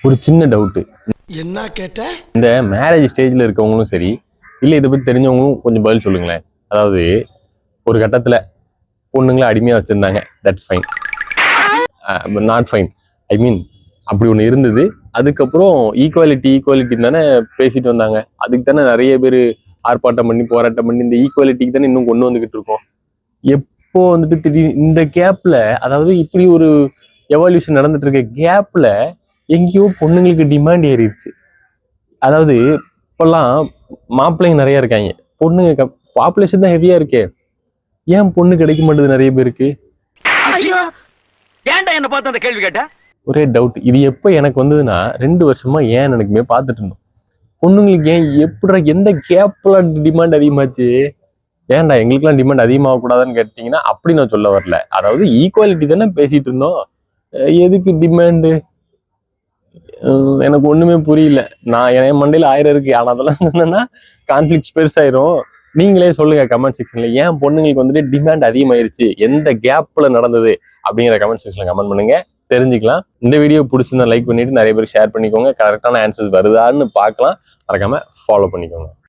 ஒரு சின்ன டவுட்டு. என்ன கேட்ட? இந்த மேரேஜ் ஸ்டேஜ்ல இருக்கவங்களும் சரி, இல்லை இதை பத்தி தெரிஞ்சவங்களும் கொஞ்சம் பதில் சொல்லுங்களேன். அதாவது ஒரு கட்டத்துல பொண்ணுங்களை அடிமையா வச்சிருந்தாங்க, தட்ஸ் ஃபைன், நாட் ஃபைன். ஐ மீன் அப்படி ஒன்று இருந்தது. அதுக்கப்புறம் ஈக்குவாலிட்டி தானே பேசிட்டு வந்தாங்க. அதுக்கு தானே நிறைய பேர் ஆர்ப்பாட்டம் பண்ணி போராட்டம் பண்ணி இந்த ஈக்குவாலிட்டிக்கு தானே இன்னும் கொண்டு வந்துகிட்டு இருக்கோம். எப்போ வந்துட்டு திடீர்னு இந்த கேப்ல, அதாவது இப்படி ஒரு எவல்யூஷன் நடந்துட்டு இருக்க கேப்ல எங்கேயோ பொண்ணுங்களுக்கு டிமாண்ட் ஏறிடுச்சு. அதாவது இப்பெல்லாம் மாப்பிள்ளைங்க நிறைய இருக்காங்க, பொண்ணுங்க பாப்புலேஷன் தான் ஹெவியா இருக்கே. ஏன் பொண்ணு கிடைக்க மாட்டேது நிறைய பேருக்கு? ஏன்டா என்ன பார்த்து அந்த கேள்வி கேட்ட? ஒரே டவுட். இது எப்போ எனக்கு வந்ததுன்னா 2 வருஷமா ஏன் எனக்குமே பார்த்துட்டு இருந்தோம். பொண்ணுங்களுக்கு ஏன் எப்படி எந்த கேப்ல டிமாண்ட் அதிகமாச்சு? ஏன்டா எங்களுக்குலாம் டிமாண்ட் அதிகமாக கூடாதுன்னு கேட்டீங்கன்னா அப்படி நான் சொல்ல வரல. அதாவது ஈக்குவாலிட்டி தானே பேசிட்டு இருந்தோம், எதுக்கு டிமாண்டு? எனக்கு ஒண்ணுமே புரியல. நான் என் மண்டையில 1000 இருக்கு, ஆனா அதெல்லாம் சொன்னா கான்ஃபிளிக்ஸ் பெருசாயிரும். நீங்களே சொல்லுங்க கமெண்ட் செக்ஷன்ல, ஏன் பொண்ணுங்களுக்கு வந்துட்டு டிமாண்ட் அதிகமாயிருச்சு, எந்த கேப்ல நடந்தது அப்படிங்கிற கமெண்ட் செக்ஷன்ல கமெண்ட் பண்ணுங்க, தெரிஞ்சுக்கலாம். இந்த வீடியோ பிடிச்சிருந்தா லைக் பண்ணிட்டு நிறைய பேருக்கு ஷேர் பண்ணிக்கோங்க. கரெக்டான ஆன்சர்ஸ் வருதான்னு பார்க்கலாம். மறக்காம ஃபாலோ பண்ணிக்கோங்க.